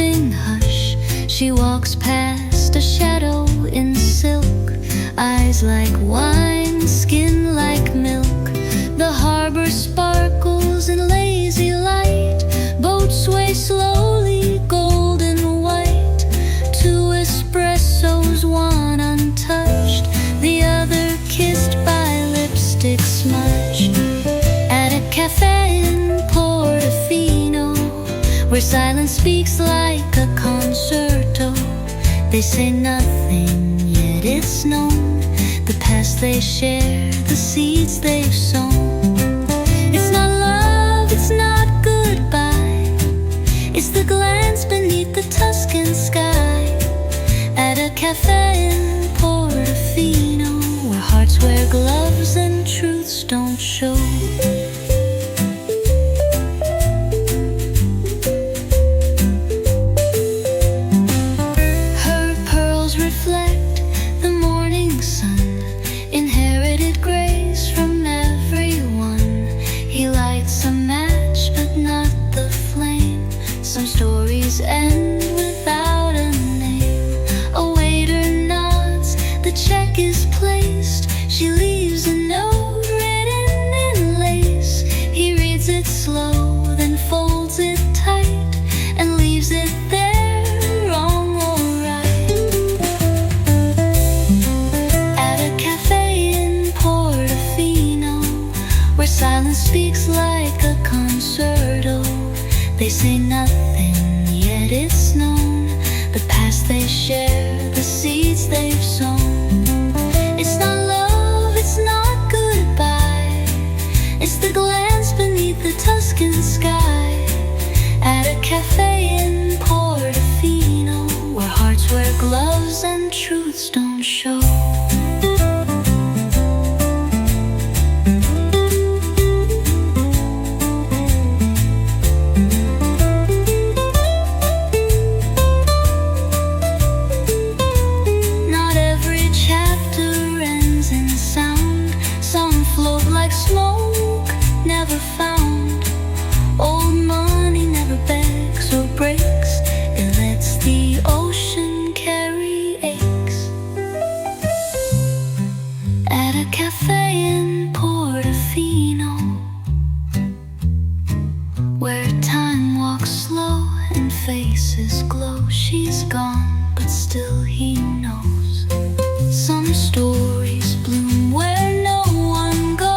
morning hush, she walks past a shadow in silk, eyes like wine, skin like milk. The harbor sparkles in lazy light, boats sway slowly, golden white. Two espressos, one untouched, the other kissed by lipstick smudged. At a cafe in Portofino, where silence speaks like a concerto, they say nothing, yet it's known, the past they share, the seeds they've sown. It's not love, it's not goodbye, it's the glance beneath the Tuscan sky. At a cafe in Portofino, where hearts wear gloves and truths don't show. Her pearls reflect the morning sun, inherited grace from everyone. He lights a match but not the flame. Some stories end without a name. A waiter nods, the check is placed. She leaves a note written in lace. He reads it slow, then folds it tight, and leaves it there, wrong or right. At a cafe in Portofino, where silence speaks like a concerto, they say nothing, yet it's known, the past they share, the seeds they've sown. It's not love, it's not goodbye, it's the glance beneath the Tuscan sky. At a cafe in Portofino, where hearts wear gloves and truths don't show. Not every chapter ends in sound. Some float like smoke, never found. Old money never begs or breaks, it lets the ocean carry aches. At a cafe in Portofino, where time walks slow and faces glow, she's gone, but still he knows. Some stories bloom where no one goes.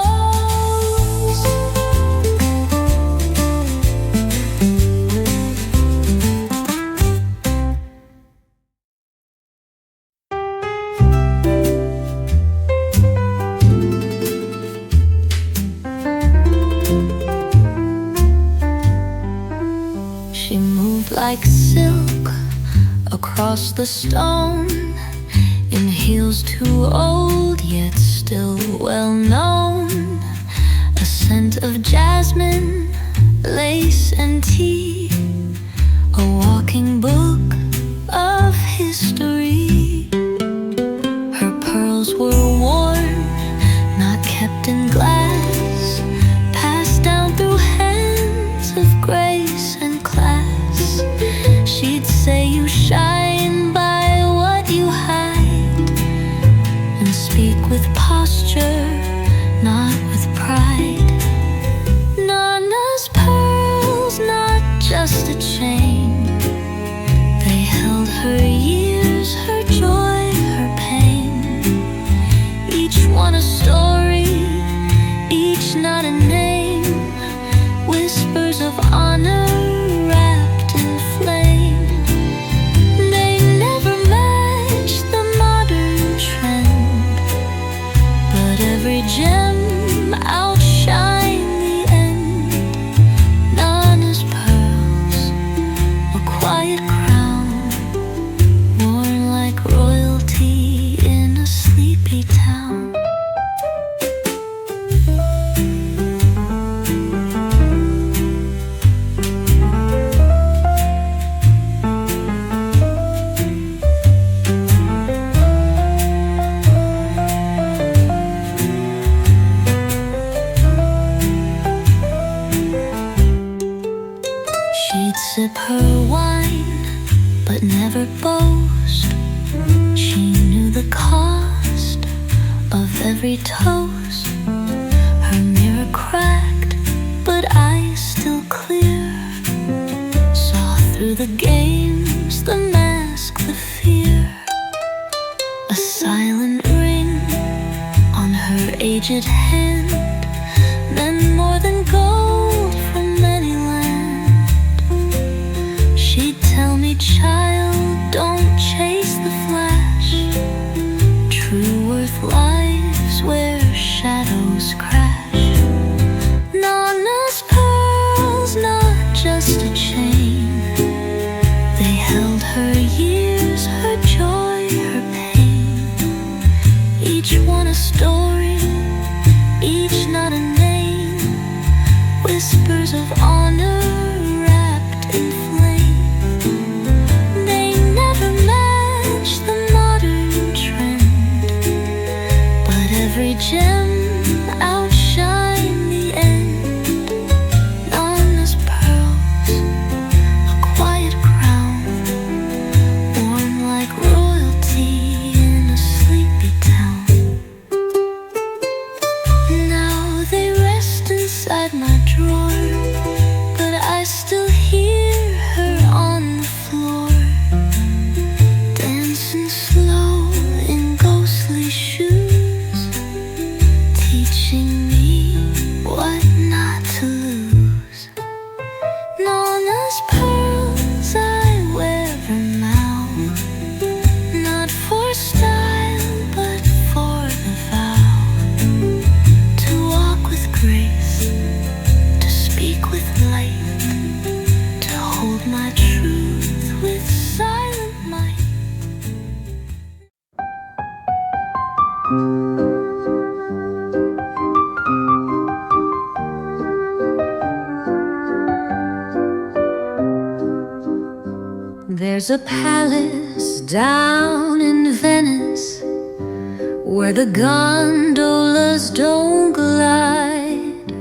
She moved like silk across the stone, in heels too old yet still well known. A scent of jasmine, lace and tea, a walking book of history. Her pearls were worn, not kept in glass, passed down through hands of grace and class. She'd say you shine by what you hide, and speak with posture, not with pride. Nana's pearls, not just a chain, but never boast. She knew the cost of every toast. Her mirror cracked, but eyes still clear. Saw through the games, the mask, the fear. A silent ring on her aged hand meant more than gold from any land. She'd tell me, child, don't chase the flash. True worth lies where shadows crash. Nana's pearls, not just a chain. They held her years, her joy, her pain. Each one a story, each not a name. Whispers of honor wrapped in flame. They never match the modern trend, but every gem outshine the end. Nana's pearls, a quiet crown, worn like royalty in a sleepy town. Now they rest inside my drawer, but I still hear her on the floor, dancing slow in ghostly shoes, teaching me what not to lose. Nana's pearls I wear them now, not for style but for the vow, to walk with grace, to speak with light, to hold my truth with silent might. There's a palace down in Venice where the gondolas don't glide,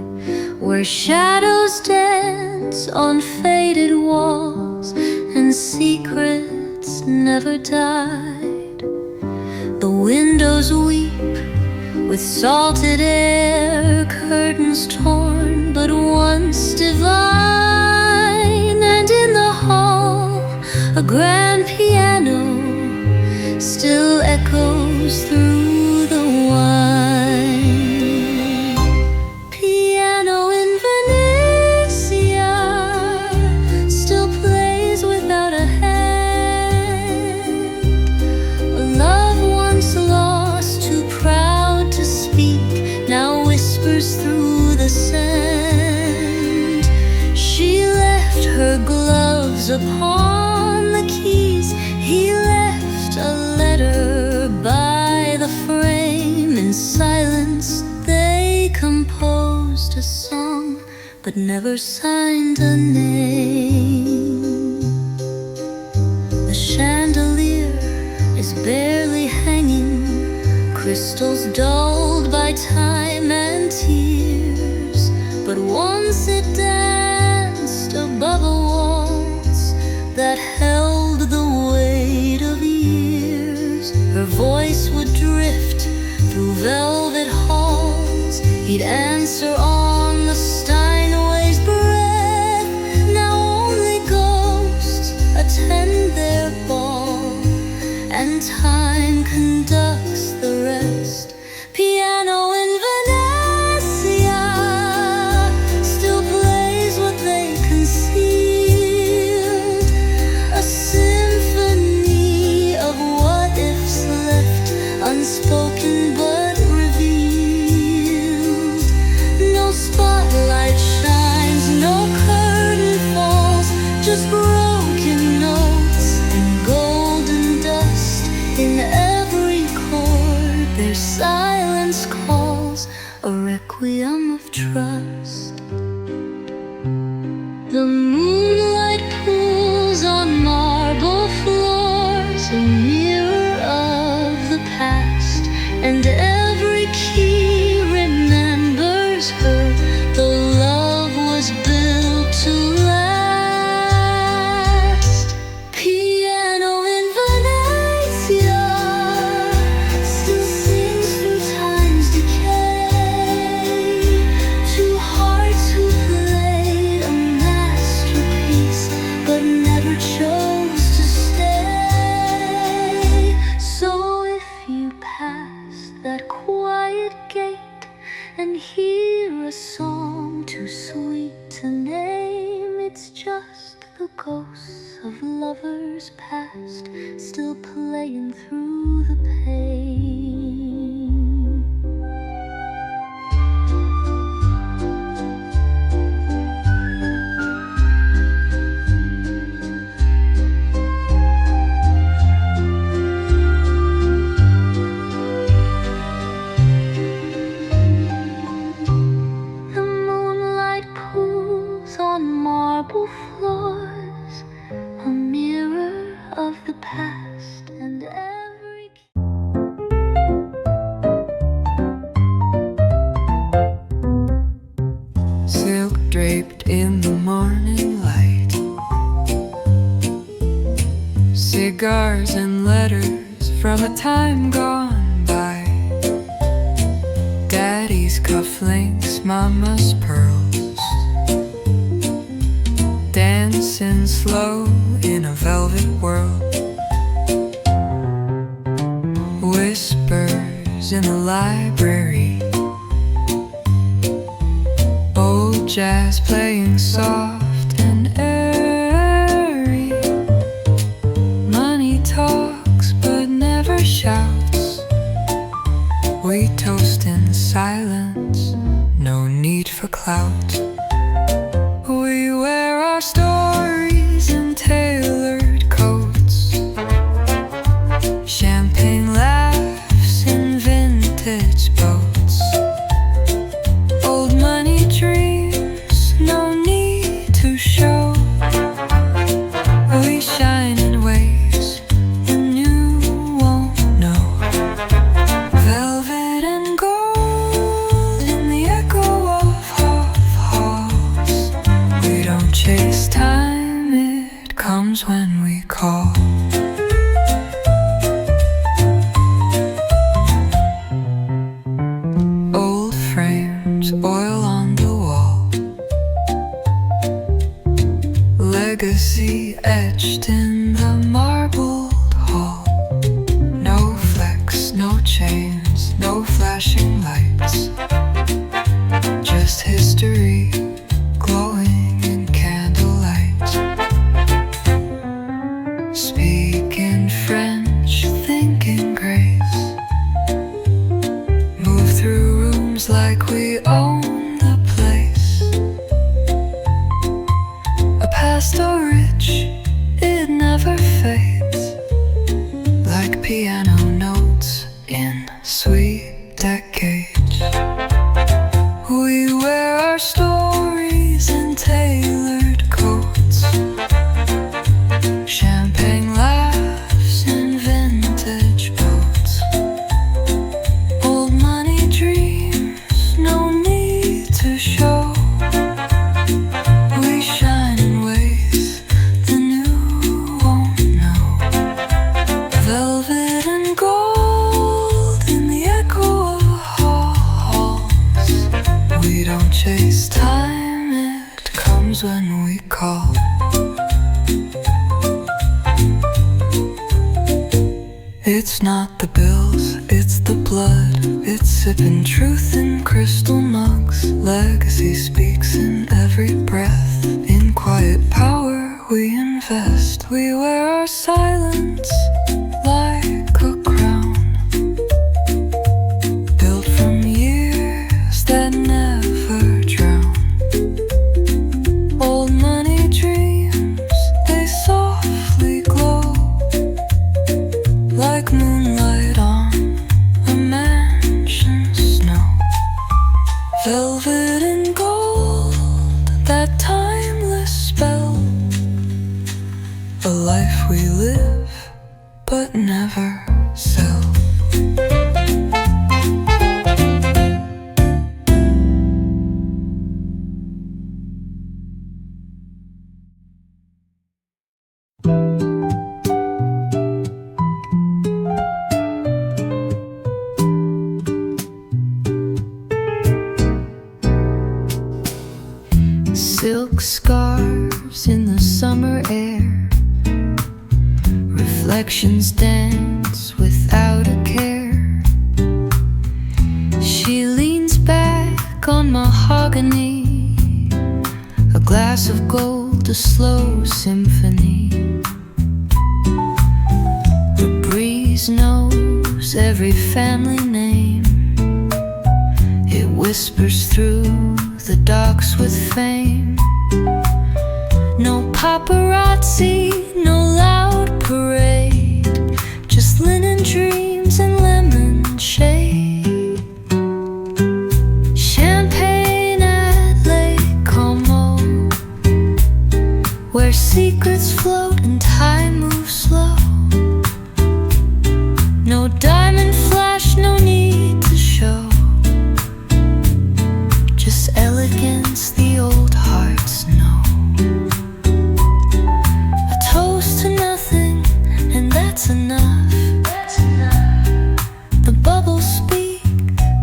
where shadows dance on faded walls and secrets never died. The windows weep with salted air, curtains torn but once divine. And in the hall a grand piano still echoes through the wine. Piano in Venezia still plays without a hand. A love once lost, too proud to speak, now whispers through the sand. She left her gloves upon the keys. He left a letter by the frame. In silence they composed a song, but never signed a name. The chandelier is barely hanging, crystals dulled by time and tears. But once it danced above a waltz that held the weight of years. Her voice would drift through velvet halls. He'd answer on the Steinway's breath. Now only ghosts attend their ball, and time conducts the rest. Piano in Venezia still plays what they concealed, a symphony of what ifs left unspoken but revealed. No spotlight shines, no curtain falls, just broken notes and golden dust in every chord. There's years past, still playing through the pain. The moonlight pools on marble floors, a mirror of the past, and every silk draped in the morning light, cigars and letters from a time gone by, daddy's cufflinks, mama's pearls, dancing slow in a velvet world, whispers in the library, old jazz playing soft and airy. Money talks but never shouts. We toast in silence, no need for clout. We wear our stories in tailored coats, champagne laughs in vintage boats, old money dreams, no need to show. We shine in ways and you won't know. Velvet and gold in the echo of halls. We don't chase time, it comes when we call. Old frames, oil on the wall, legacy etched in the marbled hall. No flex, no chains, no flashing lights, just history glowing in candlelight. Speak in French, think in grace, move through rooms like we own the place. A past so rich, it never fades, like piano notes in sweet decades. We wear our stories in tailored coats, champagne laughs in vintage boats, old money dreams, no need to show. We shine in ways the new won't know. Velvet and gold in the echo of halls. We don't chase time, it comes when we call. It's not the bills, it's the blood. It's sipping truth in crystal mugs. Legacy speaks in every breath. In quiet power we invest. We wear our silence like a crown, built from years that never drown. Old money dreams, they softly glow, like moonlight on a mansion's snow. Velvet and gold, that timeless spell, a life we live but never sell. Silk scarves in the summer air, reflections dance without a care. She leans back on mahogany, a glass of gold, a slow symphony. breeze knows every family name. It whispers through the docks with fame. No paparazzi, no loud parade, just linen dreams and lemon shade. Champagne at Lake Como, where secrets float and time moves slow. No diamond flash, no need to show, just elegance the old hearts know. A toast to nothing, and that's enough. The bubbles speak,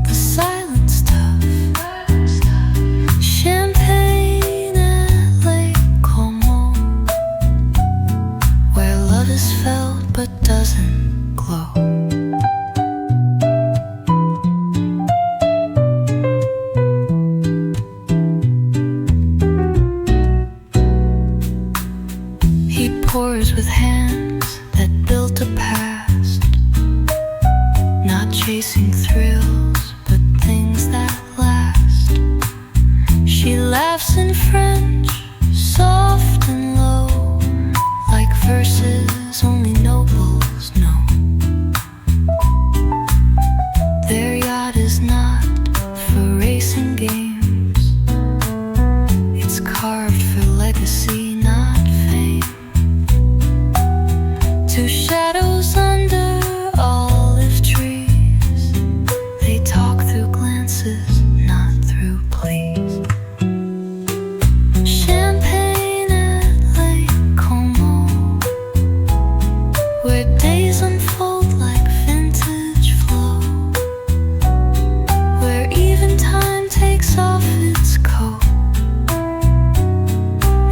the silence tough. Champagne at Lake Como, where love is felt but doesn't glow. He pours with hands that built a past, not chasing thrills, but things that last. She laughs in French, soft and low, like verses only nobles know. Their yacht is not for racing games, it's carved for legacy, not fame. Two shadows under olive trees, they talk through glances, not through pleas. Champagne at Lake Como, where days unfold like vintage flow, where even time takes off its coat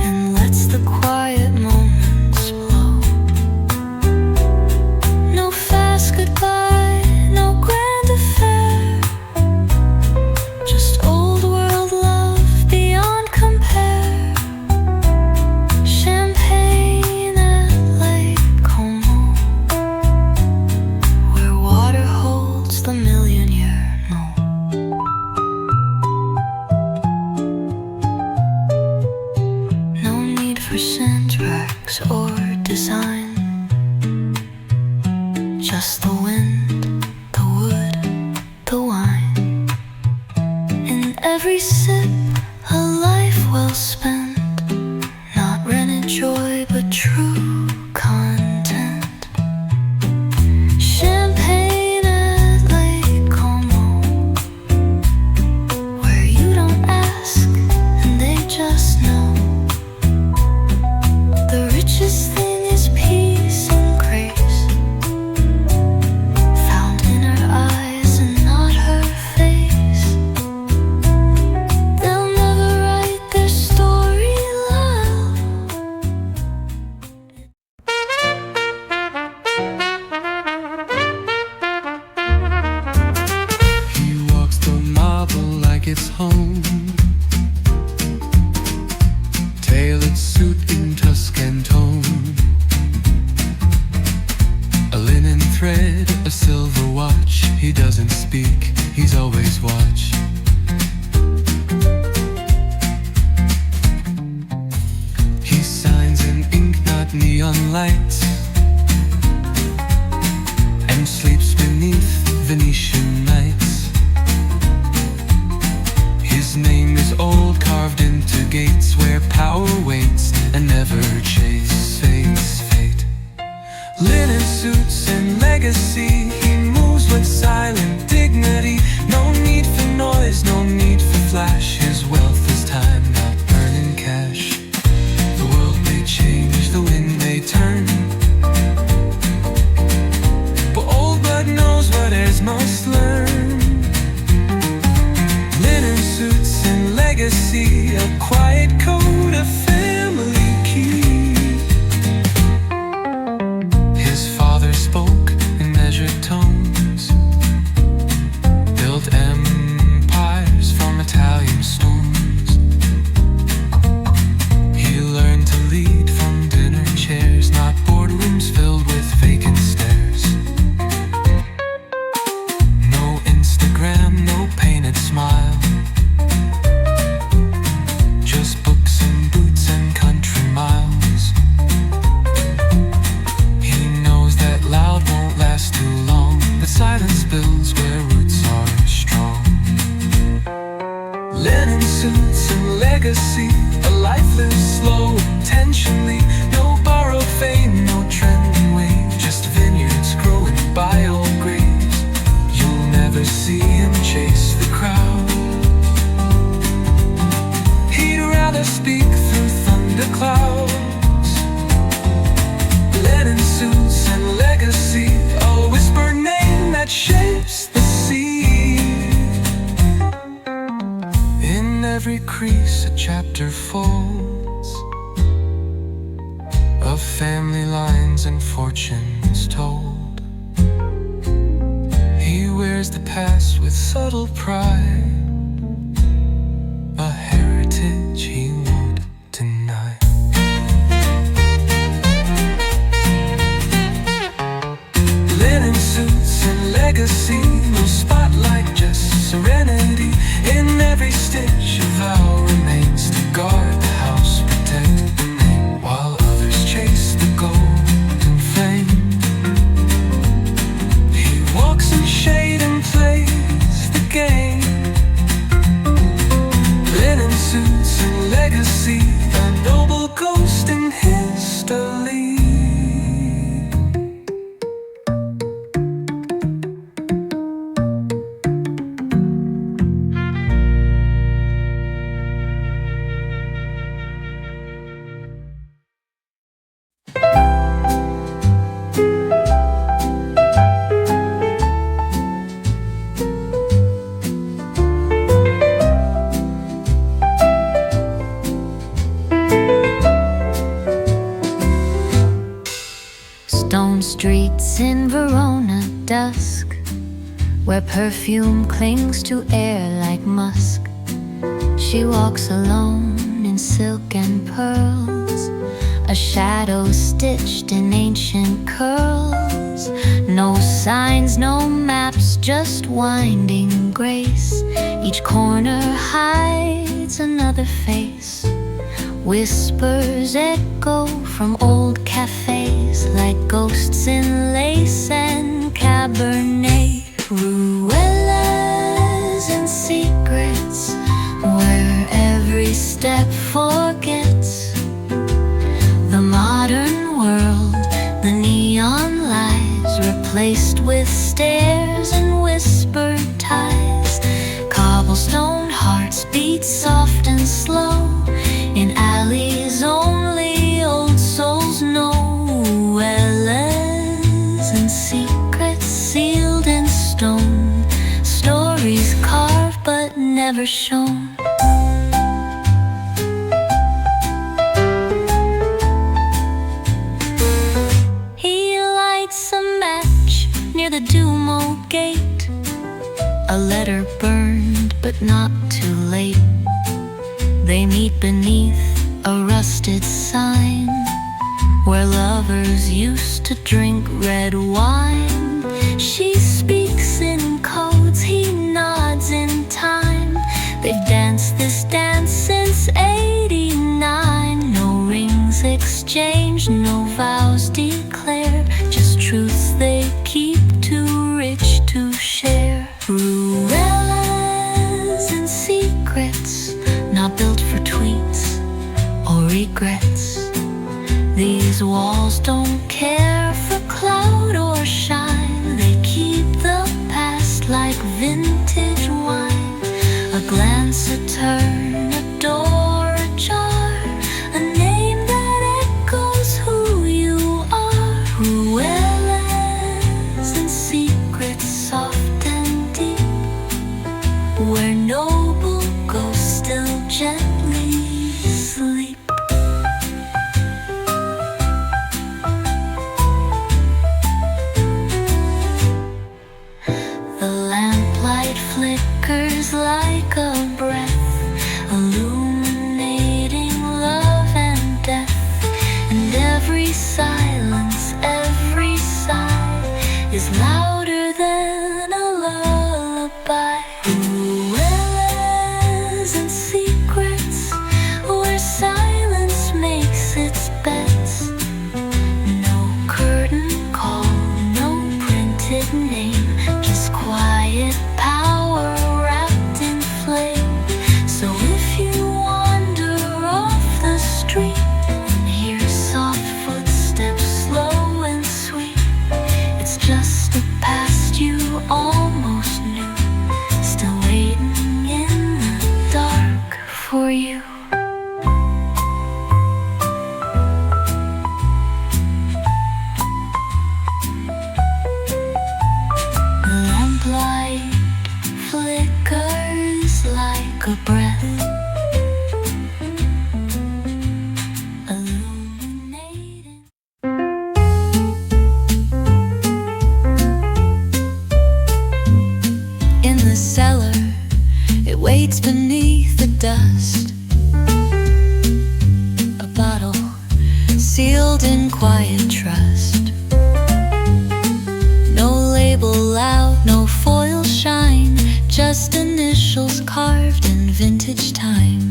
and lets the quiet moments blow. No fast goodbye, no grand affair, just old world love beyond compare. Champagne at Lake Como, where water holds the million-year moan. No need for syntax or design, just the wind, the wood, the wine. In every sip, a life well spent, not rented joy but true content. Champagne at Lake Como, where you don't ask and they just know. The richest thing is peace and grace, found in her eyes and not her face. They'll never write their story loud. He walks the marble like it's home, tailored suit in Tuscan tone, a linen thread, a silver watch. He doesn't speak, he's always watch. He signs in ink, not neon lights, and sleeps beneath Venetian nights. His name is old, carved into gates where power waits and never chases fate. Linen suits and legacy, he moves with silent dignity. No need for noise, no need for flash. His wealth is time, not burning cash. The world may change, the wind may turn, but old blood knows what heirs must learn. Linen suits and legacy, a quiet code, a family key. His father spoke in measured tones, built empires from Italian stone. shelter folds of family lines and fortunes told. He wears the past with subtle pride, a heritage he won't deny. Linen suits and legacy, no spotlight, just serenity. In every stitch, a vow remains to guard the house, protect the name, while others chase the golden flame. He walks in shade and plays the game. Linen suits and legacy, a noble ghost in history. Stone streets in Verona dusk, where perfume clings to air like musk. She walks alone in silk and pearls, a shadow stitched in ancient curls. No signs, no maps, just winding grace. Each corner hides another face. Whispers echo from old cafes like ghosts in lace and Cabernet. Ruelas and secrets, where every step forgets the modern world, the neon lights replaced with stairs and whispered ties. Cobblestone hearts beat soft and slow in alleys only old souls know. Ruelas and secrets sealed in stone, stories carved but never shown. He lights a match near the Duomo gate, a letter burned but not too late. They meet beneath a rusted sign, where lovers used to drink red wine. She speaks in codes, he nods in time. They've danced this dance since '89. No rings exchanged, no vows declared, just truths they keep too rich to share. Ruelas and secrets, not built for tweets or regrets. These walls don't care for cloud or shine. They keep the past like vintage wine. A glance, a turn, a door ajar, a name that echoes who you are. Ruelas and secrets, soft and deep, where noble ghosts still gently sleep. The lamplight flickers like a breath, illuminating love and death. And every silence, every sigh is louder than a lullaby. Ruelas and secrets, where silence makes its beds. No curtain call, no printed name, just quiet power wrapped in flame. So if you wander off the street and hear soft footsteps slow and sweet, it's just a path vintage time.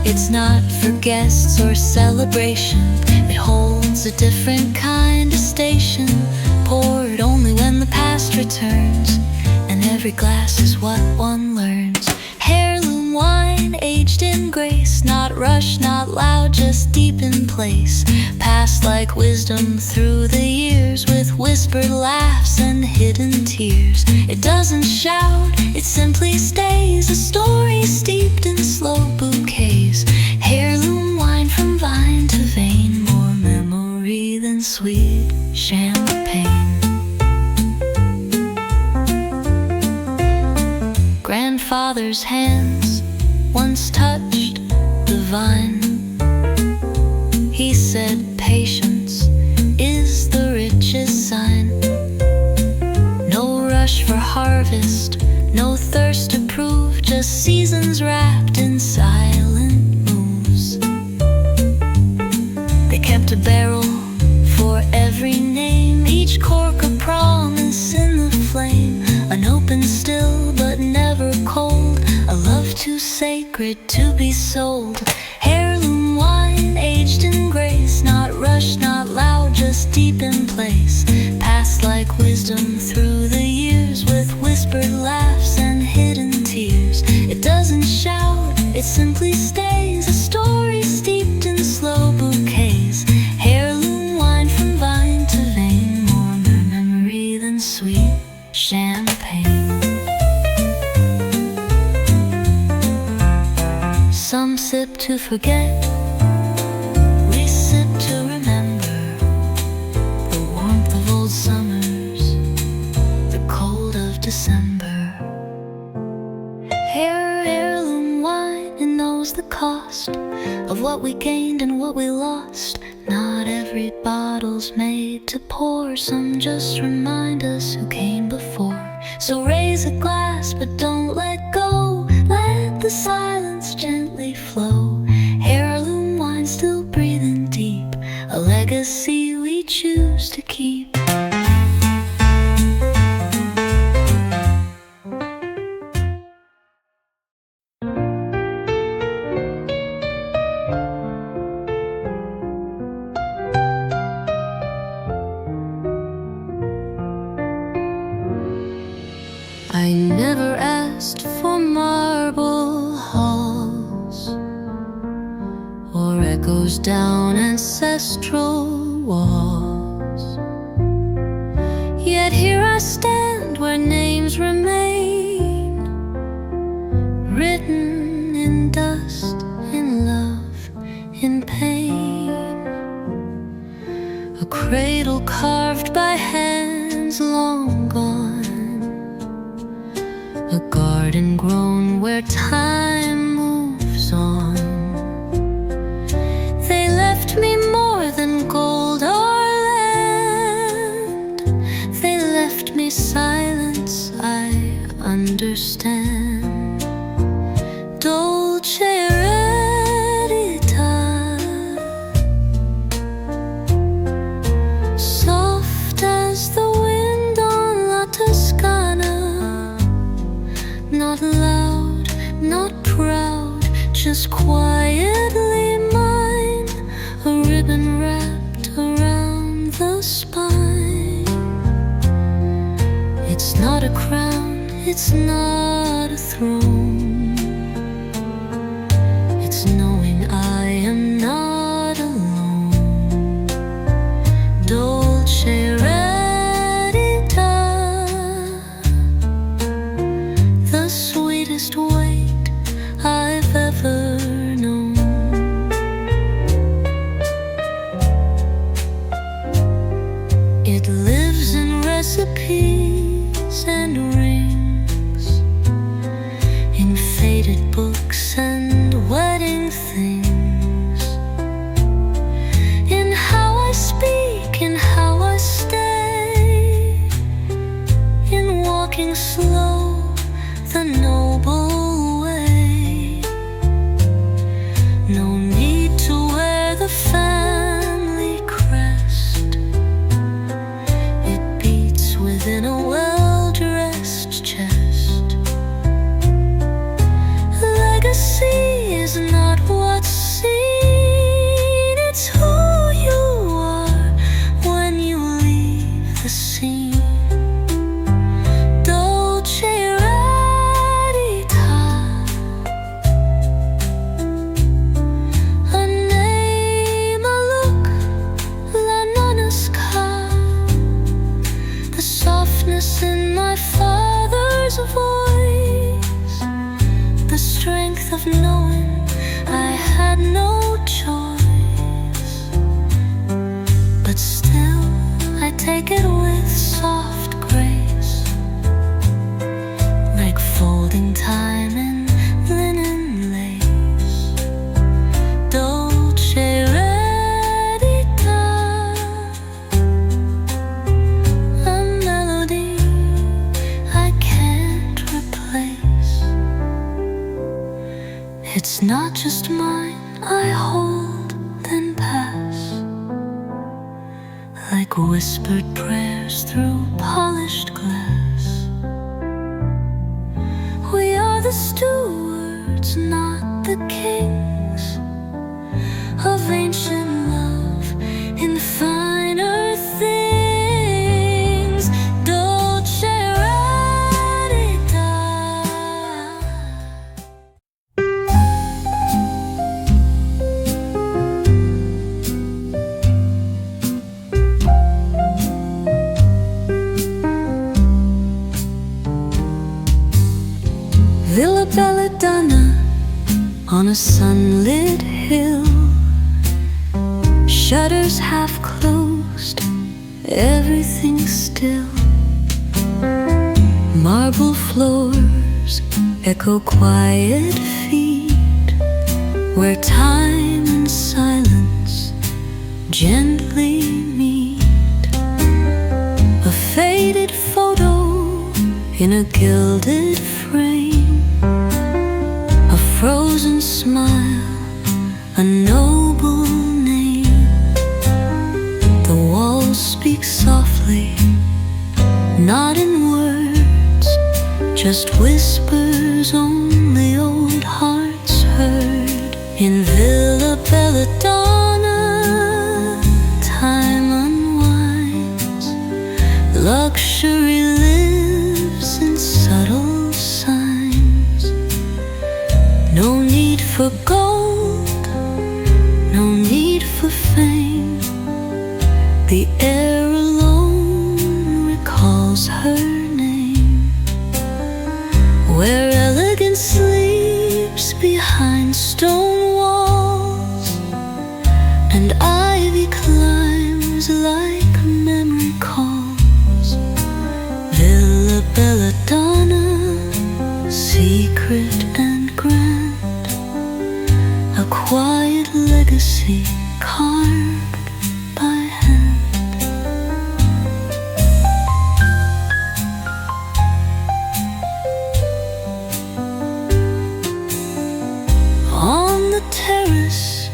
It's not for guests or celebration. It holds a different kind of station, poured only when the past returns, and every glass is what one learns. Heirloom wine, aged in grace, not rushed, not loud, just deep in place. Passed like wisdom through the years, with whispered laughs and hidden tears. It doesn't shout, it simply stays, a story steeped in slow bouquets. Heirloom wine from vine to vein, more memory than sweet champagne. Grandfather's hands once touched the vine. He said patience is the richest sign. No rush for harvest, no thirst to prove, just seasons wrapped in silent moves. They kept a barrel for every name, each cork a promise in the flame. An open still but never cold, a love too sacred to be sold. Heirloom wine, aged in grace, not rushed, not loud, just deep in place. Passed like wisdom through the years, with whispered laughs and hidden tears. It doesn't shout, it simply stays, a story steeped in slow bouquets. Heirloom wine from vine to vein, more memory than sweet champagne. Some sip to forget, we sip to remember the warmth of old summers, the cold of December. Heirloom wine, it knows the cost of what we gained and what we lost. Not every bottle's made to pour, some just remind us who came before. So raise a glass, but don't let go, let the silence gently flow. Heirloom wine still breathing deep, a legacy we choose to keep. I never asked for marble halls or echoes down ancestral walls. Yet here I stand where names remain, written in dust, in love, in pain. A cradle carved by hands long gone, a garden grown where time moves on. They left me more than gold or land. They left me silence, I understand. Dolce eredita, soft as the wind on La Toscana. Not loud, not proud, just quietly mine. A ribbon wrapped around the spine. It's not a crown, it's not a throne. It's knowing I am not alone. Dolce weight I've ever known. It lives in recipes and rings, in my father's voice, the strength of knowing I had no choice. But still I take it with soft grace, like folding time in linen lace. Dolce redita, a melody I can't replace. It's not just mine, I hold then pass, like whispered prayers through polished glass. We are the stewards, not the kings, of ancient love in finer things. Dolce redita. Villa Belladonna on a sunlit hill, shutters half closed, everything still. Marble floors echo quiet feet, where time and silence gently meet. A faded photo in a gilded frame, a frozen smile, a noble name. The walls speak softly, not in words, just whispers only old hearts heard. In Villa Belladonna, time unwinds, luxury lives in subtle signs. No need for gold, no need for fame, the air alone recalls her name. Where elegance sleeps behind stone walls, and ivy climbs like memory calls. Villa Belladonna, secret and grand, a quiet legacy carved by hand. On the terrace,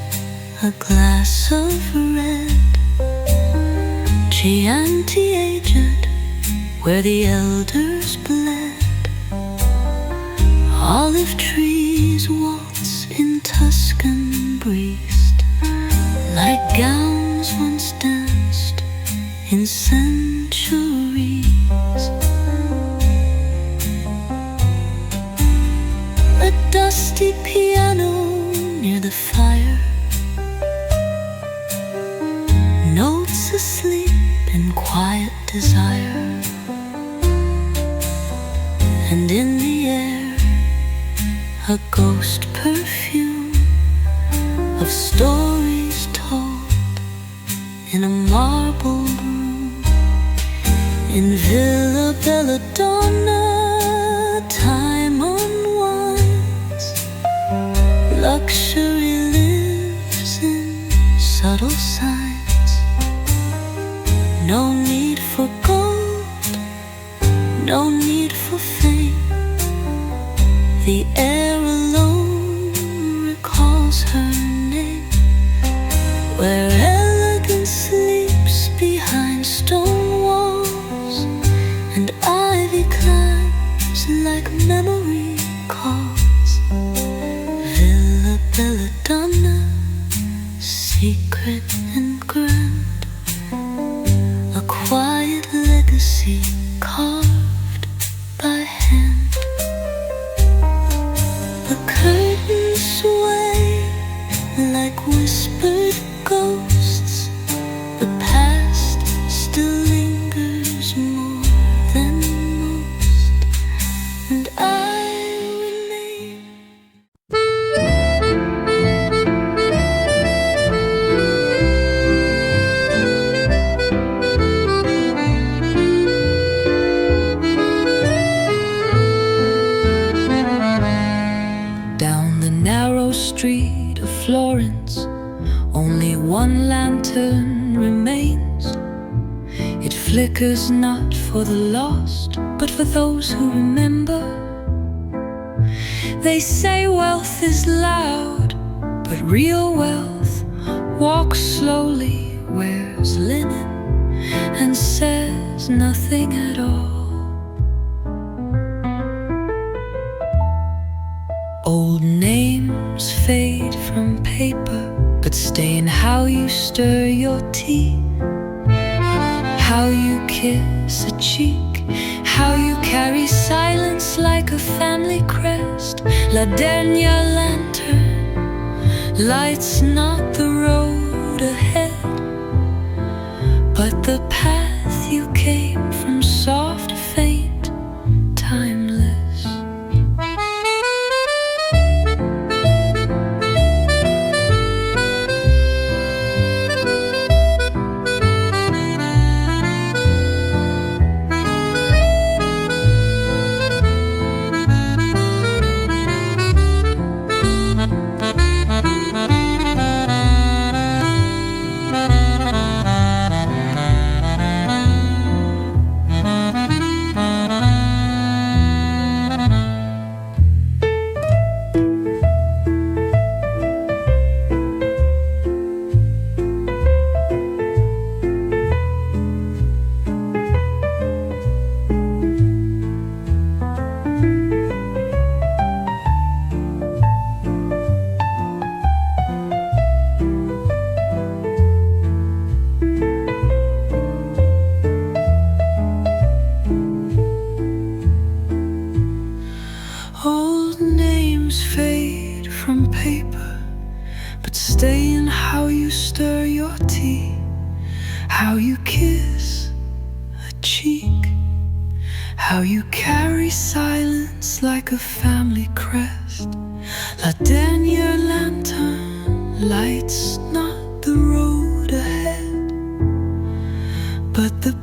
a glass of red, Chianti aged, where the elders bled. Olive trees waltz in Tuscan breeze, like gowns once danced in centuries. A dusty piano near the fire, notes asleep in quiet desire. And in the air, a ghost perfume of stories told in a marble room. In Villa Belladonna, time unwinds, luxury lives in subtle signs. No need for gold, no need for fame, the air alone recalls her name. Where elegance sleeps behind stone walls, and ivy climbs like memory calls. Villa Belladonna, secret and grand, a quiet legacy carved by hand. The curtains sway like whispered ghosts, the past still lingers more than most. flickers not for the lost, but for those who remember. They say wealth is loud, but real wealth walks slowly, wears linen, and says nothing at all. Old names fade from paper, but stay in how you stir your tea, how you kiss a cheek, how you carry silence like a family crest. La dernière lantern lights not the road ahead, but the path you came from, soft, faint, timeless. Old names fade from paper, but stay in how you stir your tea, how you kiss a cheek, how you carry silence like a family crest. La dernière lantern lights not the road ahead, but the